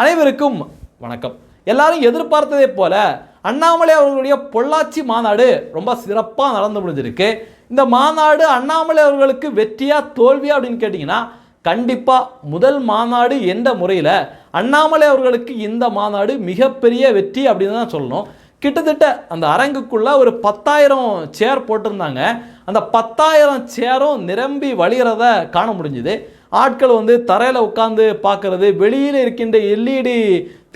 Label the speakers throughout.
Speaker 1: அனைவருக்கும் வணக்கம். எல்லாரும் எதிர்பார்த்ததே போல அண்ணாமலை அவர்களுடைய பொள்ளாச்சி மாநாடு ரொம்ப சிறப்பாக நடந்து முடிஞ்சிருக்கு. இந்த மாநாடு அண்ணாமலை அவர்களுக்கு வெற்றியா தோல்வியா அப்படின்னு கேட்டிங்கன்னா கண்டிப்பாக முதல் மாநாடு என்ற முறையில் அண்ணாமலை அவர்களுக்கு இந்த மாநாடு மிகப்பெரிய வெற்றி அப்படின்னு தான் சொல்லணும். கிட்டத்தட்ட அந்த அரங்குக்குள்ள ஒரு 10,000 சேர் போட்டிருந்தாங்க. அந்த 10,000 சேரும் நிரம்பி வழிகிறத காண முடிஞ்சுது. ஆட்கள் தரையில் உட்காந்து பார்க்கறது, வெளியில் இருக்கின்ற எல்இடி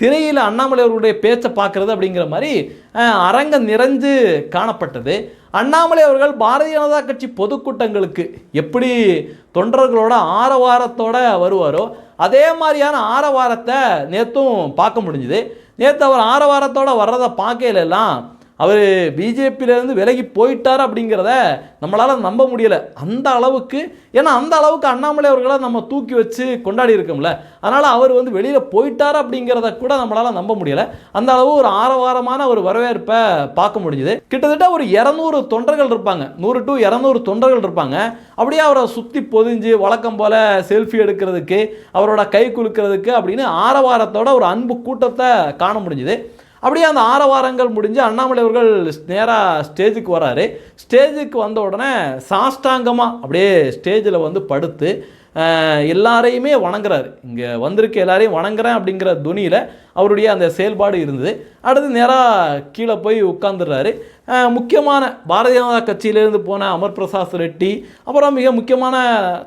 Speaker 1: திரையில் அண்ணாமலை அவர்களுடைய பேச்சை பார்க்கறது அப்படிங்கிற மாதிரி அரங்கம் நிறைஞ்சு காணப்பட்டது. அண்ணாமலை அவர்கள் பாரதிய ஜனதா கட்சி பொதுக்கூட்டங்களுக்கு எப்படி தொண்டர்களோட ஆரவாரத்தோட வருவாரோ அதே மாதிரியான ஆரவாரத்தை நேற்றும் பார்க்க முடிஞ்சுது. நேற்று அவர் ஆரவாரத்தோடு வர்றதை பார்க்கையிலெல்லாம் அவர் பிஜேபியிலேருந்து விலகி போயிட்டார் அப்படிங்கிறத நம்மளால் நம்ப முடியலை. அந்த அளவுக்கு, ஏன்னா அந்த அளவுக்கு அண்ணாமலை அவர்களை நம்ம தூக்கி வச்சு கொண்டாடி இருக்கோம்ல, அதனால் அவர் வெளியில் போயிட்டார் அப்படிங்கிறத கூட நம்மளால் நம்ப முடியலை. அந்த அளவு ஒரு ஆரவாரமான ஒரு வரவேற்பை பார்க்க முடிஞ்சுது. கிட்டத்தட்ட ஒரு 200 தொண்டர்கள் இருப்பாங்க, 100 to 200 தொண்டர்கள் இருப்பாங்க. அப்படியே அவரை சுற்றி பொதிஞ்சு வழக்கம் போல் செல்ஃபி எடுக்கிறதுக்கு, அவரோட கை குலுக்கிறதுக்கு அப்படின்னு ஆரவாரத்தோட ஒரு அன்பு கூட்டத்தை காண முடிஞ்சுது. அப்படியே அந்த ஆரவாரங்கள் முடிஞ்சு அண்ணாமலை அவர்கள் நேராக ஸ்டேஜுக்கு வராரு. ஸ்டேஜுக்கு வந்த உடனே சாஷ்டாங்கமாக அப்படியே ஸ்டேஜில் படுத்து எல்லாரையுமே வணங்குறாரு. இங்கே வந்திருக்க எல்லாரையும் வணங்குறேன் அப்படிங்கிற துணியில் அவருடைய அந்த செயல்பாடு இருந்தது. அடுத்து நேராக கீழே போய் உட்காந்துடுறாரு. முக்கியமான பாரதிய ஜனதா கட்சியிலேருந்து போன அமர் பிரசாத் ரெட்டி, அப்புறம் மிக முக்கியமான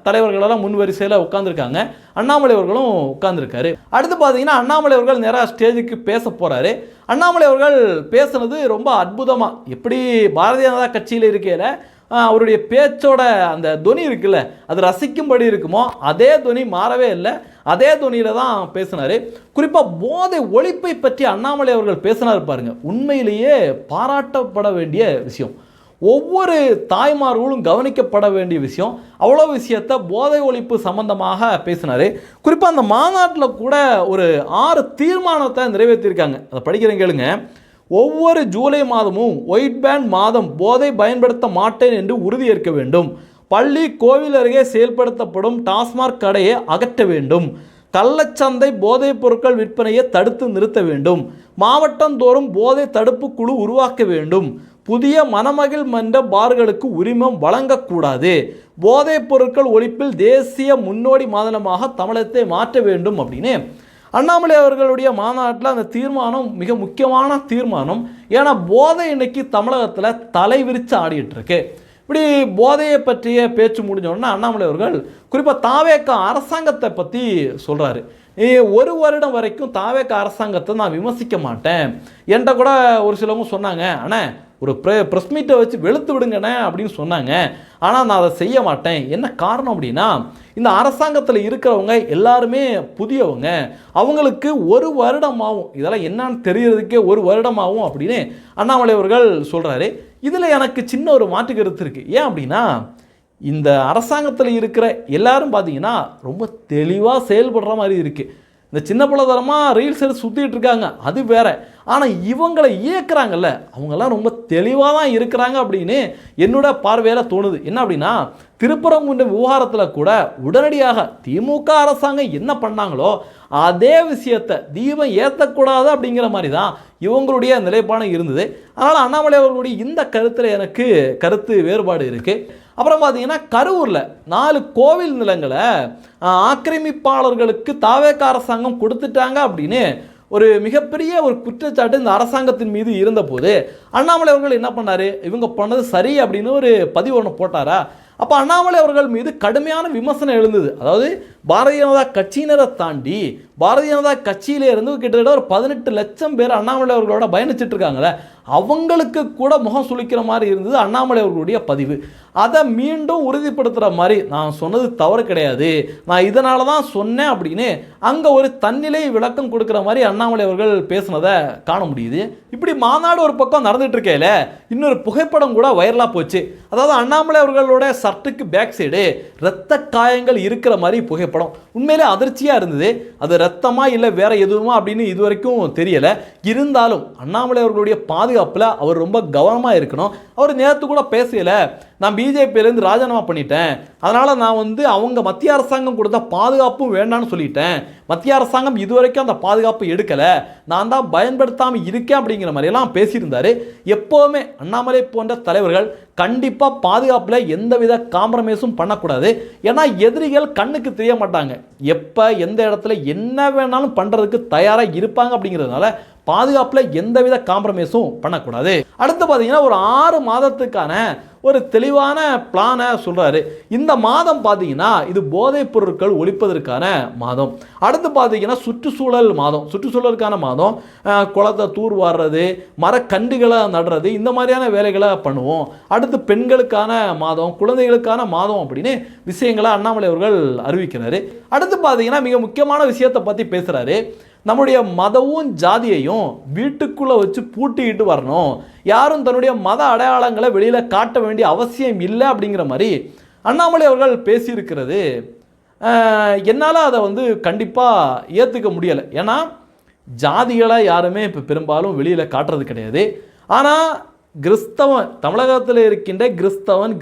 Speaker 1: தலைவர்களெல்லாம் முன்வரிசையில் உட்காந்துருக்காங்க. அண்ணாமலை அவர்களும் உட்காந்துருக்காரு. அடுத்து பார்த்தீங்கன்னா அண்ணாமலை அவர்கள் நேராக ஸ்டேஜுக்கு பேச போகிறாரு. அண்ணாமலை அவர்கள் பேசுனது ரொம்ப அற்புதமாக, எப்படி பாரதிய ஜனதா கட்சியில் இருக்கையில் அவருடைய பேச்சோட அந்த துணி இருக்குல்ல, அது ரசிக்கும்படி இருக்குமோ அதே துணி மாறவே இல்லை. அதே துணியில் தான் பேசினார். குறிப்பாக போதை ஒழிப்பை பற்றி அண்ணாமலை அவர்கள் பேசினார் பாருங்க, உண்மையிலேயே பாராட்டப்பட வேண்டிய விஷயம். ஒவ்வொரு தாய்மார்களும் கவனிக்கப்பட வேண்டிய விஷயம். அவ்வளோ விஷயத்தை போதை ஒழிப்பு சம்பந்தமாக பேசினார். குறிப்பாக அந்த மாநாட்டில் கூட ஒரு 6 தீர்மானத்தை நிறைவேற்றியிருக்காங்க. அதை படிக்கிறேன் கேளுங்க. ஒவ்வொரு ஜூலை மாதமும் ஒயிட் பேண்ட் மாதம் போதை பயன்படுத்த மாட்டேன் என்று உறுதியேற்க வேண்டும். பள்ளி கோவில் அருகே செயல்படுத்தப்படும் டாஸ்மாக் கடையை அகற்ற வேண்டும். கள்ளச்சந்தை போதைப் பொருட்கள் விற்பனையை தடுத்து நிறுத்த வேண்டும். மாவட்டந்தோறும் போதை தடுப்பு குழு உருவாக்க வேண்டும். புதிய மணமகிழ் மன்ற பார்களுக்கு உரிமம் வழங்கக்கூடாது. போதைப் பொருட்கள் ஒழிப்பில் தேசிய முன்னோடி மாநிலமாக தமிழகத்தை மாற்ற வேண்டும் அப்படின்னு அண்ணாமலை அவர்களுடைய மாநாட்டில் அந்த தீர்மானம் மிக முக்கியமான தீர்மானம். ஏன்னா போதை இன்னைக்கு தமிழகத்தில் தலை விரித்து ஆடிட்டு இருக்கு. இப்படி போதையை பற்றிய பேச்சு முடிஞ்சோடனே அண்ணாமலை அவர்கள் குறிப்பாக தாவேக அரசாங்கத்தை பற்றி சொல்கிறாரு. 1 வருடம் வரைக்கும் தாவேக அரசாங்கத்தை நான் விமர்சிக்க மாட்டேன் என்கிட்ட கூட ஒரு சிலவங்க சொன்னாங்க, அண்ணே ஒரு ப்ரெஸ் மீட்டை வச்சு வெளுத்து விடுங்கண்ணே அப்படின்னு சொன்னாங்க. ஆனால் நான் அதை செய்ய மாட்டேன். என்ன காரணம் அப்படின்னா, இந்த அரசாங்கத்தில் இருக்கிறவங்க எல்லாருமே புதியவங்க, அவங்களுக்கு 1 வருடம் ஆகும், இதெல்லாம் என்னன்னு தெரியறதுக்கே 1 வருடம் ஆகும் அப்படின்னு அண்ணாமலை அவர்கள் சொல்கிறாரு. இதில் எனக்கு சின்ன ஒரு மாற்று கருத்து இருக்குது. ஏன் அப்படின்னா, இந்த அரசாங்கத்தில் இருக்கிற எல்லாரும் பார்த்தீங்கன்னா ரொம்ப தெளிவாக செயல்படுற மாதிரி இருக்குது. இந்த சின்ன பிள்ளைத்தனமாக ரீல்ஸ் எடுத்து சுற்றிட்டு இருக்காங்க, அது வேற. ஆனால் இவங்களை இயக்குறாங்கல்ல, அவங்கெல்லாம் ரொம்ப தெளிவாக தான் இருக்கிறாங்க அப்படின்னு என்னோட பார்வையில் தோணுது. என்ன அப்படின்னா, திருப்பரங்குன்ற விவகாரத்தில் கூட உடனடியாக திமுக அரசாங்கம் என்ன பண்ணாங்களோ அதே விஷயத்தை தீபம் ஏற்றக்கூடாது அப்படிங்கிற மாதிரி தான் இவங்களுடைய நிலைப்பாடு இருந்தது. அதனால் அண்ணாமலை அவர்களுடைய இந்த கருத்தில் எனக்கு கருத்து வேறுபாடு இருக்குது. அப்புறம் பார்த்தீங்கன்னா, கரூரில் 4 கோவில் நிலங்களை ஆக்கிரமிப்பாளர்களுக்கு தாவேக அரசாங்கம் கொடுத்துட்டாங்க அப்படின்னு ஒரு மிகப்பெரிய ஒரு குற்றச்சாட்டு இந்த அரசாங்கத்தின் மீது இருந்தபோது அண்ணாமலை அவர்கள் என்ன பண்ணார், இவங்க பண்ணது சரி அப்படின்னு ஒரு பதிவு ஒன்று போட்டாரா. அப்போ அண்ணாமலை அவர்கள் மீது கடுமையான விமர்சனம் எழுந்தது. அதாவது பாரதிய ஜனதா கட்சியினரை தாண்டி பாரதிய ஜனதா கட்சியிலே இருந்து கிட்டத்தட்ட ஒரு 18 லட்சம் பேர் அண்ணாமலை அவர்களோட பயணிச்சுட்டு இருக்காங்களே, அவங்களுக்கு கூட முகம் சுளிக்கிற மாதிரி இருந்தது அண்ணாமலை அவர்களுடைய பதிவு. அதை மீண்டும் உறுதிப்படுத்துகிற மாதிரி, நான் சொன்னது தவறு கிடையாது, நான் இதனால தான் சொன்னேன் அப்படின்னு அங்கே ஒரு தன்னிலை விளக்கம் கொடுக்குற மாதிரி அண்ணாமலை அவர்கள் பேசுனதை காண முடியுது. இப்படி மாநாடு ஒரு பக்கம் நடந்துட்டு இருக்கையில இன்னொரு புகைப்படம் கூட வைரலாக போச்சு. அதாவது அண்ணாமலை அவர்களோட சர்ட்டுக்கு பேக் சைடு இரத்த காயங்கள் இருக்கிற மாதிரி புகைப்படம். உண்மையிலே அதிர்ச்சியாக இருந்தது. அது ரத்தமா இல்லை வேற எதுவுமா அப்படின்னு இதுவரைக்கும் தெரியலை. இருந்தாலும் அண்ணாமலை அவர்களுடைய பாதுகாப்பில் அவர் ரொம்ப கவனமாக இருக்கணும். அவர் நேற்று கூட பேசல, நான் பிஜேபியிலேருந்து ராஜினாமா பண்ணிட்டேன், அதனால் நான் வந்து அவங்க மத்திய அரசாங்கம் கொடுத்த பாதுகாப்பும் வேண்டான்னு சொல்லிட்டேன், மத்திய அரசாங்கம் இதுவரைக்கும் அந்த பாதுகாப்பு எடுக்கலை, நான் தான் பயன்படுத்தாமல் இருக்கேன் அப்படிங்கிற மாதிரியெல்லாம் பேசியிருந்தார். எப்போவுமே அண்ணாமலை போன்ற தலைவர்கள் கண்டிப்பாக பாதுகாப்பில் எந்தவித காம்ப்ரமைஸும் பண்ணக்கூடாது. ஏன்னா எதிரிகள் கண்ணுக்கு தெரிய மாட்டாங்க, எப்போ எந்த இடத்துல என்ன வேணாலும் பண்ணுறதுக்கு தயாராக இருப்பாங்க. அப்படிங்கிறதுனால பாதுகாப்பில் எந்தவித காம்ப்ரமைஸும் பண்ணக்கூடாது. அடுத்து பார்த்தீங்கன்னா ஒரு 6 மாதத்துக்கான ஒரு தெளிவான பிளானை சொல்கிறாரு. இந்த மாதம் பார்த்தீங்கன்னா இது போதைப் பொருட்கள் ஒழிப்பதற்கான மாதம். அடுத்து பார்த்தீங்கன்னா சுற்றுச்சூழல் மாதம், சுற்றுச்சூழலுக்கான மாதம். குளத்தை தூர் வாடுறது, மரக்கன்றுகளை நடுறது, இந்த மாதிரியான வேலைகளை பண்ணுவோம். அடுத்து பெண்களுக்கான மாதம், குழந்தைகளுக்கான மாதம் அப்படின்னு விஷயங்களை அண்ணாமலை அவர்கள் அறிவிக்கிறாரு. அடுத்து பார்த்தீங்கன்னா மிக முக்கியமான விஷயத்தை பற்றி பேசுகிறாரு. நம்முடைய மதமும் ஜாதியையும் வீட்டுக்குள்ளே வச்சு பூட்டிக்கிட்டு வரணும், யாரும் தன்னுடைய மத அடையாளங்களை வெளியில் காட்ட வேண்டிய அவசியம் இல்லை அப்படிங்கிற மாதிரி அண்ணாமலை அவர்கள் பேசியிருக்கிறது என்னால் அதை வந்து கண்டிப்பாக ஏற்றுக்க முடியலை. ஏன்னா ஜாதிகளை யாருமே இப்போ பெரும்பாலும் வெளியில் காட்டுறது கிடையாது. ஆனால் கிறிஸ்தவன், தமிழகத்தில் இருக்கின்ற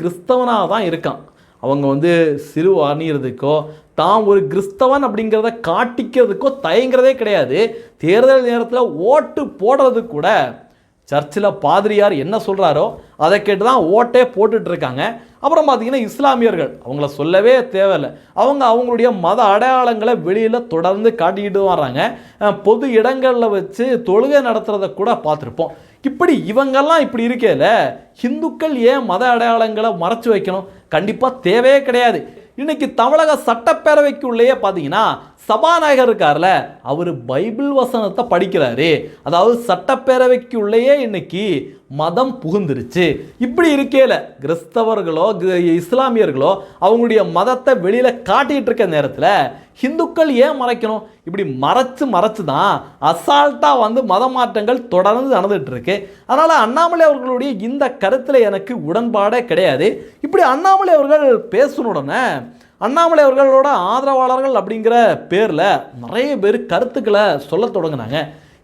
Speaker 1: கிறிஸ்தவனாக தான் இருக்கான். அவங்க வந்து சிறு அணிகிறதுக்கோ தான் ஒரு கிறிஸ்தவன் அப்படிங்கிறத காட்டிக்கிறதுக்கோ தயங்கிறதே கிடையாது. தேர்தல் நேரத்தில் ஓட்டு போடுறது கூட சர்ச்சில் பாதிரியார் என்ன சொல்கிறாரோ அதை கேட்டு தான் ஓட்டே போட்டுட்ருக்காங்க. அப்புறம் பார்த்திங்கன்னா இஸ்லாமியர்கள், அவங்கள சொல்லவே தேவையில்லை, அவங்களுடைய மத அடையாளங்களை வெளியில் தொடர்ந்து காட்டிக்கிட்டு வர்றாங்க. பொது இடங்களில் வச்சு தொழுகை நடத்துகிறத கூட பார்த்துருப்போம். இப்படி இவங்கெல்லாம் இப்படி இருக்கையில் ஹிந்துக்கள் ஏன் மத அடையாளங்களை மறைச்சு வைக்கணும்? கண்டிப்பாக தேவையே கிடையாது. இன்னைக்கு தமிழக சட்டப்பேரவைக்குள்ளேயே பார்த்தீங்கன்னா சபாநாயகர் இருக்கார்ல, அவர் பைபிள் வசனத்தை படிக்கிறாரு. அதாவது சட்டப்பேரவைக்குள்ளேயே இன்னைக்கு மதம் புகுந்துருச்சு. இப்படி இருக்கையில் கிறிஸ்தவர்களோ இஸ்லாமியர்களோ அவங்களுடைய மதத்தை வெளியில் காட்டிகிட்டு இருக்க நேரத்தில் ஹிந்துக்கள் ஏன் மறைக்கணும்? இப்படி மறைச்சு தான் அசால்ட்டாக வந்து மத மாற்றங்கள் தொடர்ந்து நடந்துகிட்டு இருக்கு. அதனால் அண்ணாமலை அவர்களுடைய இந்த கருத்தில் எனக்கு உடன்பாடே கிடையாது. இப்படி அண்ணாமலை அவர்கள் பேசணுடனே அண்ணாமலை அவர்களோட ஆதரவாளர்கள் அப்படிங்கிற பேரில் நிறைய பேர் கருத்துக்களை சொல்ல தொடங்கினாங்க.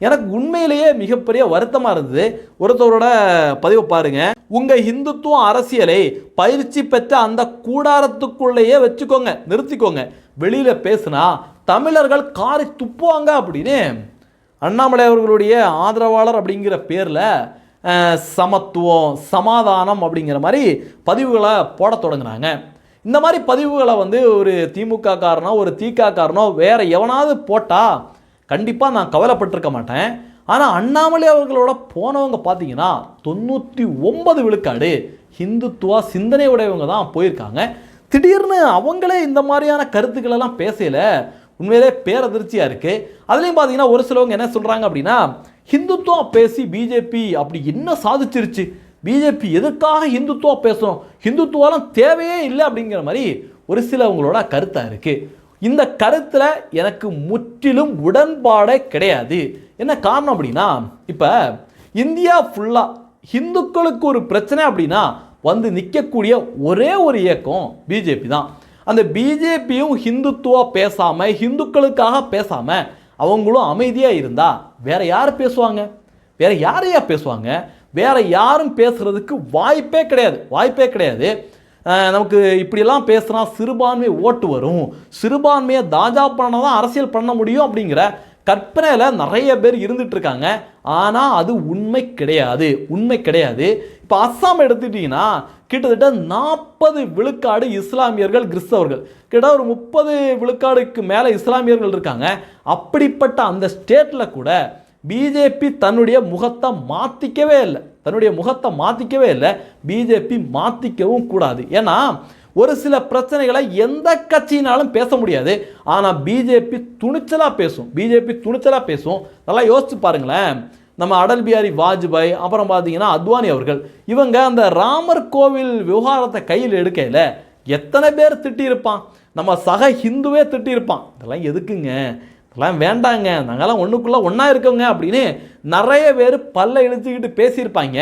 Speaker 1: எனக்கு உண்மையிலேயே மிகப்பெரிய வருத்தமாக இருந்தது. ஒருத்தரோட பதிவை பாருங்க. உங்கள் இந்துத்துவ அரசியலை பயிற்சி பெற்ற அந்த கூடாரத்துக்குள்ளேயே வச்சுக்கோங்க, நிறுத்திக்கோங்க, வெளியில் பேசுனா தமிழர்கள் காரி துப்புவாங்க அப்படின்னு அண்ணாமலை அவர்களுடைய ஆதரவாளர் அப்படிங்கிற பேரில் சமத்துவம், சமாதானம் அப்படிங்கிற மாதிரி பதிவுகளை போட தொடங்கினாங்க. இந்த மாதிரி பதிவுகளை வந்து ஒரு திமுக காரனோ ஒரு திக காரனோ வேற எவனாவது போட்டால் கண்டிப்பாக நான் கவலைப்பட்டிருக்க மாட்டேன். ஆனால் அண்ணாமலை அவர்களோட போனவங்க பார்த்தீங்கன்னா 99 விழுக்காடு ஹிந்துத்துவ சிந்தனை உடையவங்க தான் போயிருக்காங்க. திடீர்னு அவங்களே இந்த மாதிரியான கருத்துக்களெல்லாம் பேசல, உண்மையிலே பேரதிர்ச்சியாக இருக்குது. அதுலேயும் பார்த்தீங்கன்னா ஒரு சிலவங்க என்ன சொல்கிறாங்க அப்படின்னா, ஹிந்துத்துவம் பேசி பிஜேபி அப்படி என்ன சாதிச்சிருச்சு, பிஜேபி எதுக்காக ஹிந்துத்துவம் பேசணும், ஹிந்துத்துவம் தேவையே இல்லை அப்படிங்கிற மாதிரி ஒரு சிலவங்களோட கருத்தாக இருக்குது. இந்த கருத்தில் எனக்கு முற்றிலும் உடன்பாடே கிடையாது. என்ன காரணம் அப்படின்னா, இப்போ இந்தியா ஃபுல்லாக ஹிந்துக்களுக்கு ஒரு பிரச்சனை அப்படின்னா வந்து நிற்கக்கூடிய ஒரே ஒரு இயக்கம் பிஜேபி தான். அந்த பிஜேபியும் ஹிந்துத்துவா பேசாமல், ஹிந்துக்களுக்காக பேசாமல் அவங்களும் அமைதியாக இருந்தால் வேற யார் பேசுவாங்க? வேற யாரையா பேசுவாங்க? வேற யாரும் பேசுறதுக்கு வாய்ப்பே கிடையாது. நமக்கு இப்படியெல்லாம் பேசுனா சிறுபான்மை ஓட்டு வரும், சிறுபான்மையை தாஜா பண்ண தான் அரசியல் பண்ண முடியும் அப்படிங்கிற கற்பனையில் நிறைய பேர் இருந்துட்டு இருக்காங்க. ஆனால் அது உண்மை கிடையாது. இப்போ அஸ்ஸாம் எடுத்துட்டீங்கன்னா கிட்டத்தட்ட 40 விழுக்காடு இஸ்லாமியர்கள், கிறிஸ்தவர்கள், கிட்ட ஒரு 30 விழுக்காடுக்கு மேலே இஸ்லாமியர்கள் இருக்காங்க. அப்படிப்பட்ட அந்த ஸ்டேட்டில் கூட பிஜேபி தன்னுடைய முகத்தை மாற்றிக்கவே இல்லை. பிஜேபி மாற்றிக்கவும் கூடாது. ஏன்னா ஒரு சில பிரச்சனைகளை எந்த கட்சியினாலும் பேச முடியாது. ஆனால் பிஜேபி துணிச்சலாக பேசும். நல்லா யோசிச்சு பாருங்களேன். நம்ம அடல் பிஹாரி வாஜ்பாய், அப்புறம் பார்த்தீங்கன்னா அத்வானி அவர்கள், இவங்க அந்த ராமர் கோவில் விவகாரத்தை கையில் எடுக்கையில் எத்தனை பேர் திட்டியிருப்பான், நம்ம சக ஹிந்துவே திட்டியிருப்பான். இதெல்லாம் எதுக்குங்க, இதெல்லாம் வேண்டாங்க, நாங்கள்லாம் ஒன்றுக்குள்ளே ஒன்றா இருக்கவங்க அப்படின்னு நிறைய பேர் பல்ல இழுத்துக்கிட்டு பேசியிருப்பாங்க.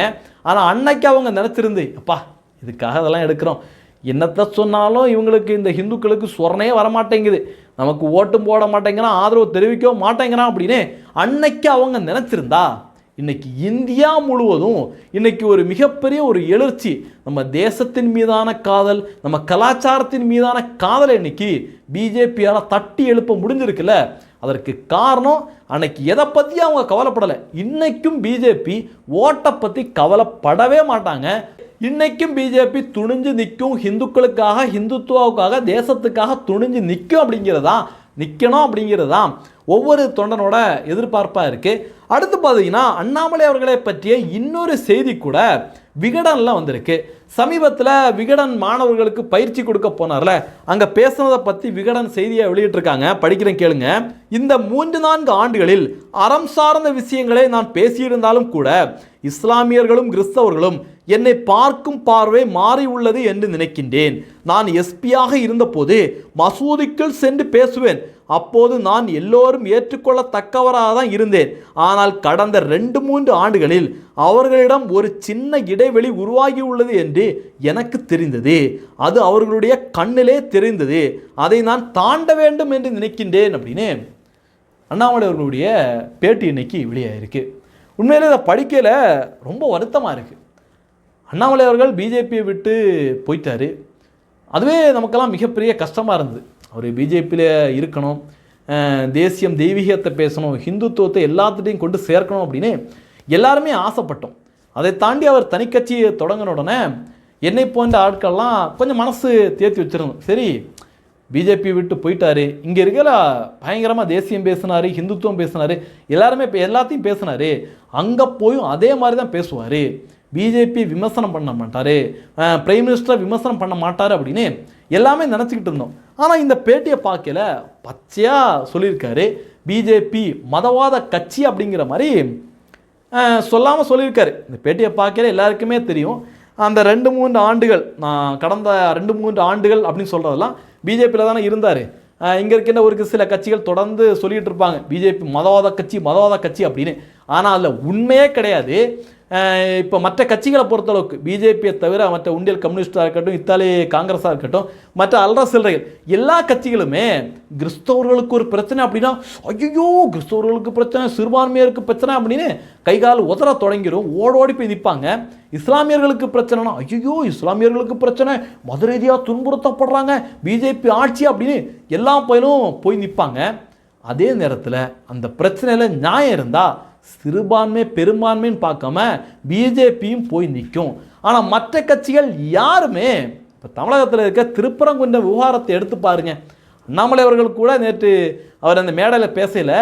Speaker 1: ஆனால் அன்னைக்கு அவங்க நினச்சிருந்து, அப்பா இதுக்காக இதெல்லாம் எடுக்கிறோம், என்னத்தை சொன்னாலும் இவங்களுக்கு இந்த ஹிந்துக்களுக்கு சொரணே வரமாட்டேங்குது, நமக்கு ஓட்டும் போட மாட்டேங்கிறான், ஆதரவு தெரிவிக்கவும் மாட்டேங்கிறான் அப்படின்னு அன்னைக்கு அவங்க நினச்சிருந்தா இன்னைக்கு இந்தியா முழுவதும் இன்னைக்கு ஒரு மிகப்பெரிய ஒரு எழுச்சி, நம்ம தேசத்தின் மீதான காதல், நம்ம கலாச்சாரத்தின் மீதான காதலை இன்னைக்கு பிஜேபியால் தட்டி எழுப்ப முடிஞ்சிருக்குல்ல. அதற்கு காரணம் அன்னைக்கு எதை பற்றி அவங்க கவலைப்படலை. இன்னைக்கும் பிஜேபி ஓட்டை பற்றி கவலைப்படவே மாட்டாங்க. இன்னைக்கும் பிஜேபி துணிஞ்சு நிற்கும், ஹிந்துக்களுக்காக, ஹிந்துத்துவாவுக்காக, தேசத்துக்காக துணிஞ்சு நிற்கும் நிற்கணும் அப்படிங்கிறது தான் ஒவ்வொரு தொண்டனோட எதிர்பார்ப்பாக இருக்குது. அடுத்து பார்த்தீங்கன்னா அண்ணாமலை அவர்களை பற்றிய இன்னொரு செய்தி கூட விகடனில் வந்திருக்கு. சமீபத்தில் விகடன் மாணவர்களுக்கு பயிற்சி கொடுக்க போனார்ல, அங்கே பேசுனதை பற்றி விகடன் செய்தியை வெளியிட்டிருக்காங்க. படிக்கிறேன் கேளுங்க. இந்த 3-4 ஆண்டுகளில் அறம் சார்ந்த விஷயங்களை நான் பேசியிருந்தாலும் கூட இஸ்லாமியர்களும் கிறிஸ்தவர்களும் என்னை பார்க்கும் பார்வை மாறி உள்ளது என்று நினைக்கின்றேன். நான் எஸ்பியாக இருந்தபோது மசூதிக்குள் சென்று பேசுவேன். அப்போது நான் எல்லோரும் ஏற்றுக்கொள்ளத்தக்கவராக தான் இருந்தேன். ஆனால் கடந்த 2-3 ஆண்டுகளில் அவர்களிடம் ஒரு சின்ன இடைவெளி உருவாகி உள்ளது என்று எனக்கு தெரிந்தது. அது அவர்களுடைய கண்ணிலே தெரிந்தது. அதை நான் தாண்ட வேண்டும் என்று நினைக்கின்றேன் அப்படின்னு அண்ணாமலை அவர்களுடைய பேட்டி இன்னைக்கு வெளியாயிருக்கு. உண்மையிலே இதை படிக்கல ரொம்ப வருத்தமாக இருக்குது. அண்ணாமலை அவர்கள் பிஜேபியை விட்டு போயிட்டார். அதுவே நமக்கெல்லாம் மிகப்பெரிய கஷ்டமாக இருந்தது. அவர் பிஜேபியில் இருக்கணும், தேசியம் தெய்வீகத்தை பேசணும், ஹிந்துத்துவத்தை எல்லாத்துட்டையும் கொண்டு சேர்க்கணும் அப்படின்னு எல்லாருமே ஆசைப்பட்டோம். அதை தாண்டி அவர் தனிக்கட்சியை தொடங்கின உடனே என்னை போன்ற ஆட்கள்லாம் கொஞ்சம் மனசு தேர்த்தி வச்சுருந்தோம். சரி, பிஜேபி விட்டு போயிட்டாரு, இங்கே இருக்கிற பயங்கரமாக தேசியம் பேசினார், ஹிந்துத்துவம் பேசினார், எல்லாருமே இப்போ எல்லாத்தையும் பேசினார், அங்கே போயும் அதே மாதிரி தான் பேசுவார், பிஜேபி விமர்சனம் பண்ண மாட்டார், பிரைம் மினிஸ்டரை விமர்சனம் பண்ண மாட்டார் அப்படின்னு எல்லாமே நினச்சிக்கிட்டு இருந்தோம். ஆனால் இந்த பேட்டியை பார்க்கல பச்சையாக சொல்லியிருக்காரு, பிஜேபி மதவாத கட்சி அப்படிங்கிற மாதிரி சொல்லாமல் சொல்லியிருக்காரு. இந்த பேட்டியை பார்க்கல எல்லாருக்குமே தெரியும். அந்த 2-3 ஆண்டுகள், நான் கடந்த 2-3 ஆண்டுகள் அப்படின்னு சொல்கிறதெல்லாம் பிஜேபியில் தானே இருந்தார். இங்கே இருக்கின்ற ஒரு சில கட்சிகள் தொடர்ந்து சொல்லிகிட்டு இருப்பாங்க பிஜேபி மதவாத கட்சி அப்படின்னு. ஆனால் அதில் உண்மையே கிடையாது. இப்போ மற்ற கட்சிகளை பொறுத்தளவுக்கு பிஜேபியை தவிர மற்ற இந்தியன் கம்யூனிஸ்டாக இருக்கட்டும், இத்தாலி காங்கிரஸாக இருக்கட்டும், மற்ற அல்ற சில்லறைகள் எல்லா கட்சிகளுமே கிறிஸ்தவர்களுக்கு ஒரு பிரச்சனை அப்படின்னா ஐயோ கிறிஸ்தவர்களுக்கு பிரச்சனை, சிறுபான்மையருக்கு பிரச்சனை அப்படின்னு கைகால் உதற தொடங்கிடும், ஓடோடி போய் நிற்பாங்க. இஸ்லாமியர்களுக்கு பிரச்சனைனா ஐயோ இஸ்லாமியர்களுக்கு பிரச்சனை, மத ரீதியாக துன்புறுத்தப்படுறாங்க, பிஜேபி ஆட்சி அப்படின்னு எல்லா பயிலும் போய் நிற்பாங்க. அதே நேரத்தில் அந்த பிரச்சனையில் நியாயம் இருந்தால் சிறுபான்மை பெரும்பான்மைன்னு பார்க்காம பிஜேபியும் போய் நிற்கும். ஆனால் மற்ற கட்சிகள் யாருமே, இப்போ தமிழகத்தில் இருக்க திருப்பரங்குன்ற விவகாரத்தை எடுத்து பாருங்க. அண்ணாமலை அவர்கள் கூட நேற்று அவர் அந்த மேடையில் பேசல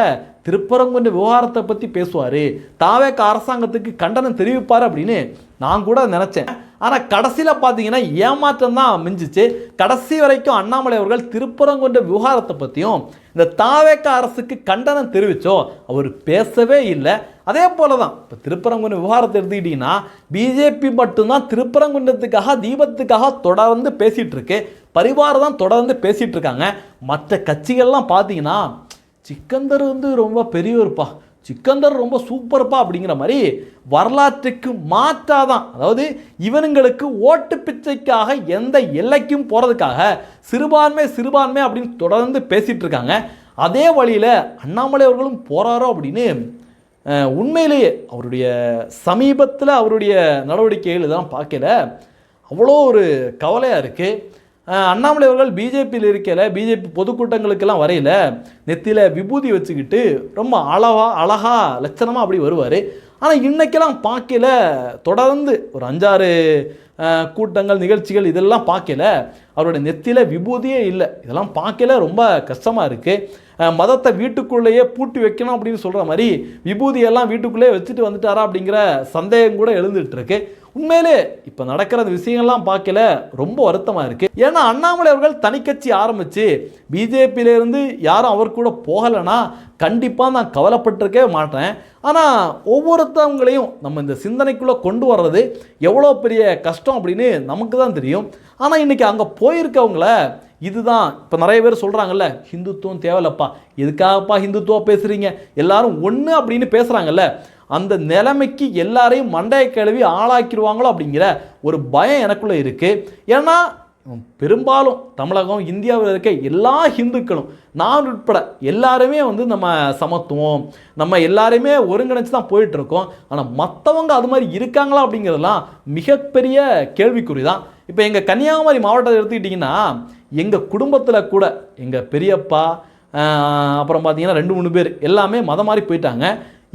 Speaker 1: திருப்பரங்குன்ற விவகாரத்தை பற்றி பேசுவார், தாவேக அரசாங்கத்துக்கு கண்டனம் தெரிவிப்பார் அப்படின்னு நான் கூட நினச்சேன். ஆனால் கடைசியில் பார்த்தீங்கன்னா ஏமாற்றம் தான் மிஞ்சிச்சு. கடைசி வரைக்கும் அண்ணாமலை அவர்கள் திருப்பரங்குன்ற விவகாரத்தை பற்றியும் இந்த தாவேக அரசுக்கு கண்டனம் தெரிவித்தோ அவர் பேசவே இல்லை. அதே போல தான் இப்போ திருப்பரங்குன்ற விவகாரத்தை எடுத்துக்கிட்டிங்கன்னா பிஜேபி மட்டும்தான் திருப்பரங்குன்றத்துக்காக தீபத்துக்காக தொடர்ந்து பேசிகிட்டு இருக்கு, பரிவாரம் தான் தொடர்ந்து பேசிகிட்டு இருக்காங்க. மற்ற கட்சிகள்லாம் பார்த்தீங்கன்னா சிக்கந்தர் ரொம்ப பெரியவர்ப்பா, சிக்கந்தர் ரொம்ப சூப்பர்ப்பா அப்படிங்கிற மாதிரி வரலாற்றுக்கு மாற்றாதான், அதாவது இவனுங்களுக்கு ஓட்டு பிச்சைக்காக எந்த எல்லைக்கும் போகிறதுக்காக சிறுபான்மை அப்படின்னு தொடர்ந்து பேசிகிட்டு இருக்காங்க. அதே வழியில் அண்ணாமலை அவர்களும் போகிறாரோ அப்படின்னு உண்மையிலேயே அவருடைய சமீபத்தில் அவருடைய நடவடிக்கைகள் இதெல்லாம் பார்க்கல அவ்வளோ ஒரு கவலையாக இருக்குது. அண்ணாமலை அவர்கள் பிஜேபியில் இருக்கல, பிஜேபி பொதுக்கூட்டங்களுக்கெல்லாம் வரையில நெத்தியில் விபூதி வச்சுக்கிட்டு ரொம்ப அழகா லட்சணமாக அப்படி வருவார். ஆனால் இன்றைக்கெல்லாம் பார்க்கல தொடர்ந்து ஒரு 5-6 கூட்டங்கள் நிகழ்ச்சிகள் இதெல்லாம் பார்க்கல அவருடைய நெத்தியில் விபூதியே இல்லை. இதெல்லாம் பார்க்கல ரொம்ப கஷ்டமாக இருக்குது. மதத்தை வீட்டுக்குள்ளேயே பூட்டி வைக்கணும் அப்படின்னு சொல்கிற மாதிரி விபூதியெல்லாம் வீட்டுக்குள்ளேயே வச்சுட்டு வந்துட்டாரா அப்படிங்கிற சந்தேகம் கூட எழுந்துட்டு இருக்கு. உண்மையிலே இப்போ நடக்கிற விஷயங்கள்லாம் பார்க்கல ரொம்ப வருத்தமாக இருக்குது. ஏன்னா அண்ணாமலை அவர்கள் தனிக்கட்சி ஆரம்பித்து பிஜேபியிலேருந்து யாரும் அவர் கூட போகலைன்னா கண்டிப்பாக நான் கவலைப்பட்டிருக்கவே மாட்டேன். ஆனால் ஒவ்வொருத்தவங்களையும் நம்ம இந்த சிந்தனைக்குள்ளே கொண்டு வர்றது எவ்வளோ பெரிய கஷ்டம் அப்படின்னு நமக்கு தான் தெரியும். ஆனால் இன்றைக்கி அங்கே போயிருக்கவங்கள இதுதான் இப்போ நிறைய பேர் சொல்கிறாங்கல்ல, ஹிந்துத்துவம் தேவையில்லப்பா, எதுக்காகப்பா ஹிந்துத்துவம் பேசுகிறீங்க, எல்லாரும் ஒன்று அப்படின்னு பேசுகிறாங்கல்ல, அந்த நிலைமைக்கு எல்லாரையும் மண்டையை கழுவி ஆளாக்கிடுவாங்களோ அப்படிங்கிற ஒரு பயம் எனக்குள்ளே இருக்குது. ஏன்னா பெரும்பாலும் தமிழகம் இந்தியாவில் இருக்க எல்லா ஹிந்துக்களும் நான் உட்பட எல்லாருமே வந்து நம்ம சமத்துவம், நம்ம எல்லாருமே ஒருங்கிணைச்சு தான் போயிட்டுருக்கோம். ஆனால் மற்றவங்க அது மாதிரி இருக்காங்களா அப்படிங்கிறதெல்லாம் மிகப்பெரிய கேள்விக்குறி தான். இப்போ எங்கள் கன்னியாகுமரி மாவட்டத்தை எடுத்துக்கிட்டிங்கன்னா எங்கள் குடும்பத்தில் கூட எங்கள் பெரியப்பா அப்புறம் பார்த்தீங்கன்னா 2-3 பேர் எல்லாமே மதம் மாறி போயிட்டாங்க.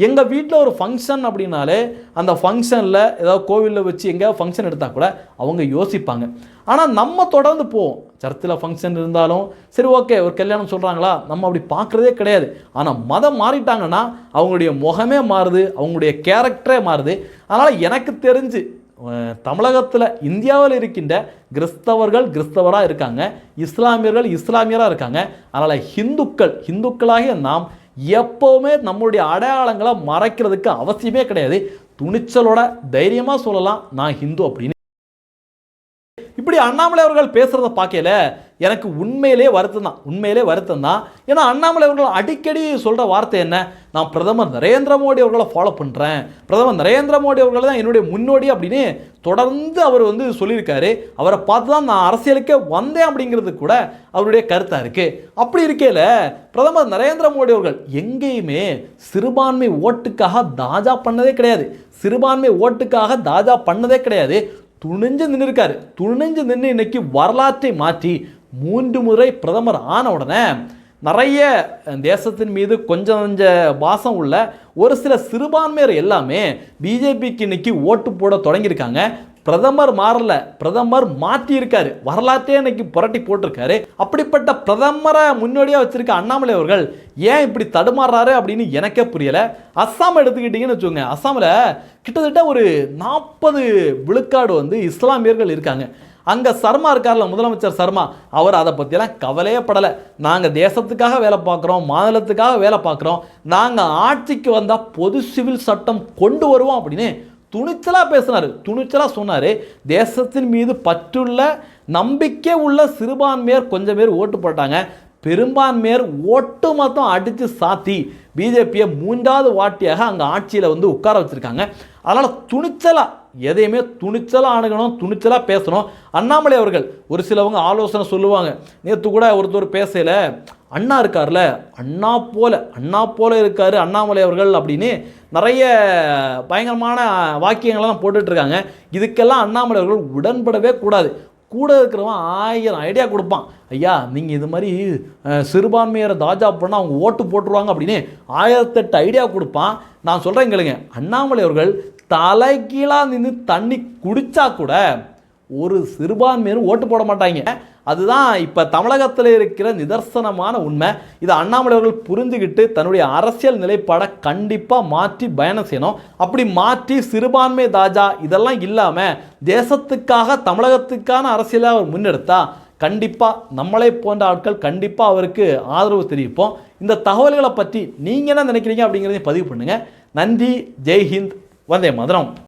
Speaker 1: எங்கள் வீட்டில் ஒரு ஃபங்க்ஷன் அப்படின்னாலே அந்த ஃபங்க்ஷனில் ஏதாவது கோவிலில் வச்சு எங்கேயாவது ஃபங்க்ஷன் எடுத்தால் கூட அவங்க யோசிப்பாங்க. ஆனால் நம்ம தொடர்ந்து போவோம். சர்ச்சில் ஃபங்க்ஷன் இருந்தாலும் சரி, ஓகே, ஒரு கல்யாணம் சொல்கிறாங்களா, நம்ம அப்படி பார்க்குறதே கிடையாது. ஆனால் மதம் மாறிட்டாங்கன்னா அவங்களுடைய முகமே மாறுது, அவங்களுடைய கேரக்டரே மாறுது. அதனால் எனக்கு தெரிஞ்சு தமிழகத்தில் இந்தியாவில் இருக்கின்ற கிறிஸ்தவர்கள் கிறிஸ்தவராக இருக்காங்க, இஸ்லாமியர்கள் இஸ்லாமியராக இருக்காங்க. அதனால் ஹிந்துக்களாகிய நாம் எப்போவுமே நம்மளுடைய அடையாளங்களை மறைக்கிறதுக்கு அவசியமே கிடையாது. துணிச்சலோட தைரியமாக சொல்லலாம் நான் ஹிந்து அப்படின்னு. இப்படி அண்ணாமலை அவர்கள் பேசுகிறத பார்க்கல எனக்கு உண்மையிலே வருத்தம் தான். ஏன்னா அண்ணாமலை அவர்கள் அடிக்கடி சொல்கிற வார்த்தை என்ன, நான் பிரதமர் நரேந்திர மோடி அவர்களை ஃபாலோ பண்ணுறேன், பிரதமர் நரேந்திர மோடி அவர்கள் தான் என்னுடைய முன்னோடி அப்படின்னு தொடர்ந்து அவர் வந்து சொல்லியிருக்காரு. அவரை பார்த்து தான் நான் அரசியலுக்கே வந்தேன் அப்படிங்கிறது கூட அவருடைய கருத்தாக இருக்குது. அப்படி இருக்கையில் பிரதமர் நரேந்திர மோடி அவர்கள் எங்கேயுமே சிறுபான்மை ஓட்டுக்காக தாஜா பண்ணதே கிடையாது. துணிஞ்சு நின்று இன்னைக்கு வரலாற்றை மாற்றி 3 முறை பிரதமர் ஆன உடனே நிறைய தேசத்தின் மீது கொஞ்சம் பாசம் உள்ள ஒரு சில சிறுபான்மையர் எல்லாமே பிஜேபிக்கு இன்னைக்கு ஓட்டு போட தொடங்கியிருக்காங்க. பிரதமர் மாறல, பிரதமர் மாற்றியிருக்காரு, வரலாற்றே இன்னைக்கு புரட்டி போட்டிருக்காரு. அப்படிப்பட்ட பிரதமரை முன்னோடியாக வச்சிருக்க அண்ணாமலை அவர்கள் ஏன் இப்படி தடுமாறுறாரு அப்படின்னு எனக்கே புரியலை. அஸ்ஸாம் எடுத்துக்கிட்டிங்கன்னு வச்சுக்கோங்க, அஸ்ஸாமில் கிட்டத்தட்ட ஒரு 40 விழுக்காடு வந்து இஸ்லாமியர்கள் இருக்காங்க. அங்கே சர்மா இருக்கார்ல, முதலமைச்சர் சர்மா, அவர் அதை பற்றியெல்லாம் கவலையே படலை. நாங்கள் தேசத்துக்காக வேலை பார்க்குறோம், மாநிலத்துக்காக வேலை பார்க்குறோம், நாங்கள் ஆட்சிக்கு வந்தால் பொது சிவில் சட்டம் கொண்டு வருவோம் அப்படின்னு துணிச்சலாக சொன்னார். தேசத்தின் மீது பற்றுள்ள நம்பிக்கை உள்ள சிறுபான்மையர் கொஞ்சம் பேர் ஓட்டு போட்டாங்க. பெரும்பான்மையர் ஓட்டு மொத்தம் அடித்து சாத்தி பிஜேபியை 3வது வாட்டியாக அங்கே ஆட்சியில் வந்து உட்கார வச்சுருக்காங்க. அதனால் எதையுமே துணிச்சலாக அணுகணும், துணிச்சலாக பேசணும். அண்ணாமலை அவர்கள் ஒரு சிலவங்க ஆலோசனை சொல்லுவாங்க. நேற்று கூட ஒருத்தர் பேசல, அண்ணா இருக்கார்ல, அண்ணா போல இருக்கார் அண்ணாமலை அவர்கள் அப்படின்னு நிறைய பயங்கரமான வாக்கியங்கள்லாம் போட்டுட்ருக்காங்க. இதுக்கெல்லாம் அண்ணாமலை அவர்கள் உடன்படவே கூடாது. கூட இருக்கிறவன் 1000 ஐடியா கொடுப்பான். ஐயா நீங்கள் இது மாதிரி சிறுபான்மையரை தாஜா பண்ணால் அவங்க ஓட்டு போட்டுருவாங்க அப்படின்னு 1008 ஐடியா கொடுப்பான். நான் சொல்கிறேன் கேளுங்க, அண்ணாமலை அவர்கள் தலைகீழாக நின்று தண்ணி குடித்தா கூட ஒரு சிறுபான்மையரும் ஓட்டு போட மாட்டாங்க. அதுதான் இப்போ தமிழகத்தில் இருக்கிற நிதர்சனமான உண்மை. இதை அண்ணாமலை அவர்கள் புரிஞ்சுக்கிட்டு தன்னுடைய அரசியல் நிலைப்பாடை கண்டிப்பாக மாற்றி பயணம் செய்யணும். அப்படி மாற்றி சிறுபான்மை தாஜா இதெல்லாம் இல்லாமல் தேசத்துக்காக தமிழகத்துக்கான அரசியலை அவர் முன்னெடுத்தா கண்டிப்பாக நம்மளை போன்ற ஆட்கள் கண்டிப்பாக அவருக்கு ஆதரவு தெரிவிப்போம். இந்த தகவல்களை பற்றி நீங்கள் என்ன நினைக்கிறீங்க அப்படிங்கிறதையும் பதிவு பண்ணுங்கள். நன்றி. ஜெய்ஹிந்த். வந்தே மாதரம்.